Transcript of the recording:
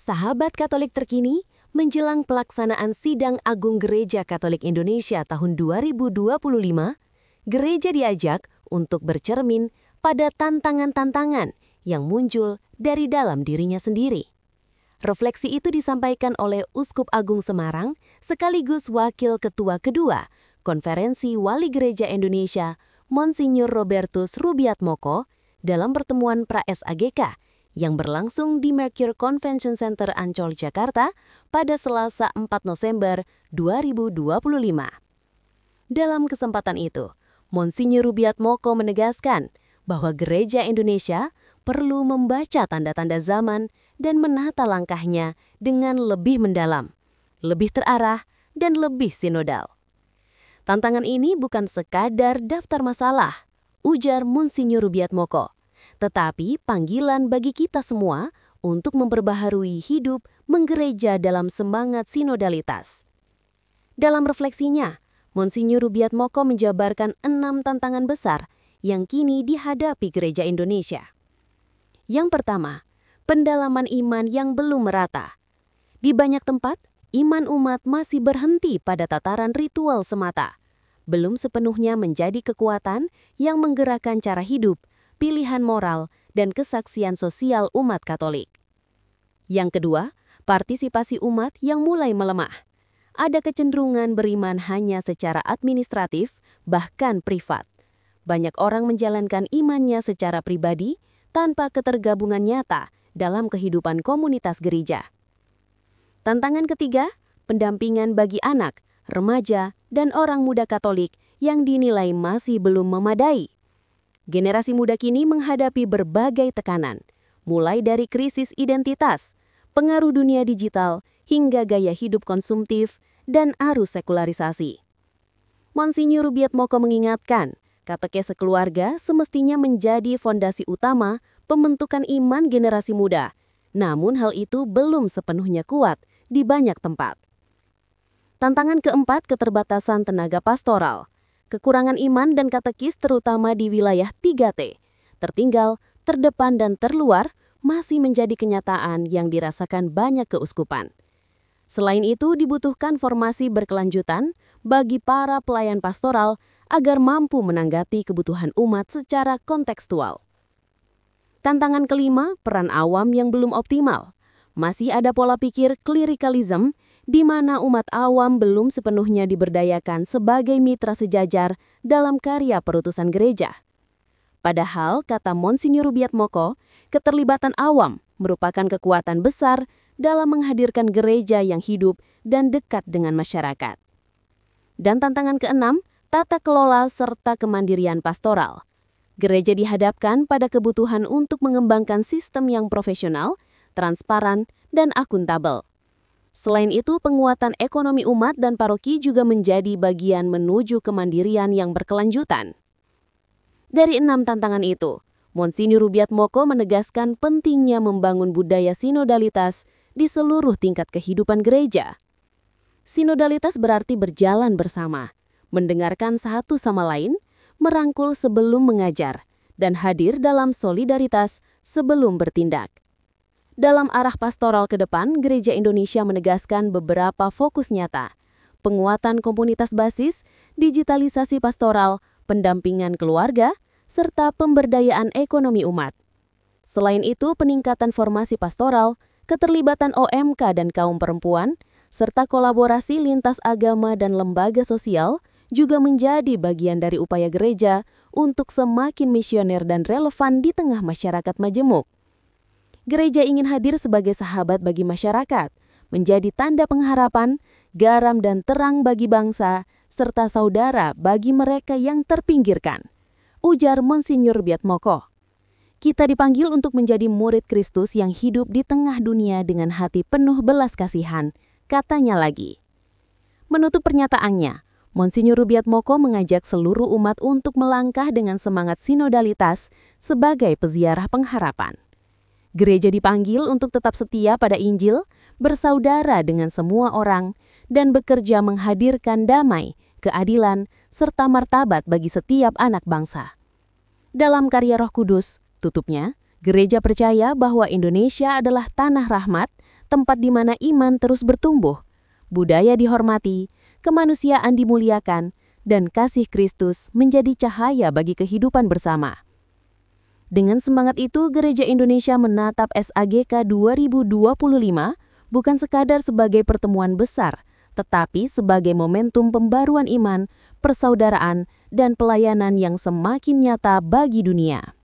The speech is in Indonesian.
Sahabat Katolik terkini, menjelang pelaksanaan Sidang Agung Gereja Katolik Indonesia tahun 2025, gereja diajak untuk bercermin pada tantangan-tantangan yang muncul dari dalam dirinya sendiri. Refleksi itu disampaikan oleh Uskup Agung Semarang sekaligus Wakil Ketua kedua Konferensi Wali Gereja Indonesia, Monsinyur Robertus Rubiatmoko, dalam pertemuan pra-SAGK yang berlangsung di Mercure Convention Center Ancol, Jakarta pada Selasa 4 November 2025. Dalam kesempatan itu, Monsinyur Rubiatmoko menegaskan bahwa Gereja Indonesia perlu membaca tanda-tanda zaman dan menata langkahnya dengan lebih mendalam, lebih terarah, dan lebih sinodal. Tantangan ini bukan sekadar daftar masalah, ujar Monsinyur Rubiatmoko, tetapi panggilan bagi kita semua untuk memperbaharui hidup menggereja dalam semangat sinodalitas. Dalam refleksinya, Monsinyur Rubiatmoko menjabarkan 6 tantangan besar yang kini dihadapi Gereja Indonesia. Yang pertama, pendalaman iman yang belum merata. Di banyak tempat, iman umat masih berhenti pada tataran ritual semata, belum sepenuhnya menjadi kekuatan yang menggerakkan cara hidup, pilihan moral, dan kesaksian sosial umat Katolik. Yang kedua, partisipasi umat yang mulai melemah. Ada kecenderungan beriman hanya secara administratif, bahkan privat. Banyak orang menjalankan imannya secara pribadi tanpa ketergabungan nyata dalam kehidupan komunitas gereja. Tantangan ketiga, pendampingan bagi anak, remaja, dan orang muda Katolik yang dinilai masih belum memadai. Generasi muda kini menghadapi berbagai tekanan, mulai dari krisis identitas, pengaruh dunia digital, hingga gaya hidup konsumtif dan arus sekularisasi. Monsinyur Rubiatmoko mengingatkan, katekese keluarga semestinya menjadi fondasi utama pembentukan iman generasi muda, namun hal itu belum sepenuhnya kuat di banyak tempat. Tantangan keempat, keterbatasan tenaga pastoral. Kekurangan iman dan katekis terutama di wilayah 3T, tertinggal, terdepan, dan terluar, masih menjadi kenyataan yang dirasakan banyak keuskupan. Selain itu, dibutuhkan formasi berkelanjutan bagi para pelayan pastoral agar mampu menanggapi kebutuhan umat secara kontekstual. Tantangan kelima, peran awam yang belum optimal. Masih ada pola pikir klerikalisme di mana umat awam belum sepenuhnya diberdayakan sebagai mitra sejajar dalam karya perutusan gereja. Padahal, kata Monsinyur Rubiatmoko, keterlibatan awam merupakan kekuatan besar dalam menghadirkan gereja yang hidup dan dekat dengan masyarakat. Dan tantangan keenam, tata kelola serta kemandirian pastoral. Gereja dihadapkan pada kebutuhan untuk mengembangkan sistem yang profesional, transparan, dan akuntabel. Selain itu, penguatan ekonomi umat dan paroki juga menjadi bagian menuju kemandirian yang berkelanjutan. Dari 6 tantangan itu, Monsinyur Rubiatmoko menegaskan pentingnya membangun budaya sinodalitas di seluruh tingkat kehidupan gereja. Sinodalitas berarti berjalan bersama, mendengarkan satu sama lain, merangkul sebelum mengajar, dan hadir dalam solidaritas sebelum bertindak. Dalam arah pastoral ke depan, Gereja Indonesia menegaskan beberapa fokus nyata, penguatan komunitas basis, digitalisasi pastoral, pendampingan keluarga, serta pemberdayaan ekonomi umat. Selain itu, peningkatan formasi pastoral, keterlibatan OMK dan kaum perempuan, serta kolaborasi lintas agama dan lembaga sosial juga menjadi bagian dari upaya gereja untuk semakin misioner dan relevan di tengah masyarakat majemuk. Gereja ingin hadir sebagai sahabat bagi masyarakat, menjadi tanda pengharapan, garam dan terang bagi bangsa, serta saudara bagi mereka yang terpinggirkan, ujar Monsinyur Rubiatmoko. Kita dipanggil untuk menjadi murid Kristus yang hidup di tengah dunia dengan hati penuh belas kasihan, katanya lagi. Menutup pernyataannya, Monsinyur Rubiatmoko mengajak seluruh umat untuk melangkah dengan semangat sinodalitas sebagai peziarah pengharapan. Gereja dipanggil untuk tetap setia pada Injil, bersaudara dengan semua orang, dan bekerja menghadirkan damai, keadilan, serta martabat bagi setiap anak bangsa. Dalam karya Roh Kudus, tutupnya, gereja percaya bahwa Indonesia adalah tanah rahmat, tempat di mana iman terus bertumbuh, budaya dihormati, kemanusiaan dimuliakan, dan kasih Kristus menjadi cahaya bagi kehidupan bersama. Dengan semangat itu, Gereja Indonesia menatap SAGK 2025 bukan sekadar sebagai pertemuan besar, tetapi sebagai momentum pembaruan iman, persaudaraan, dan pelayanan yang semakin nyata bagi dunia.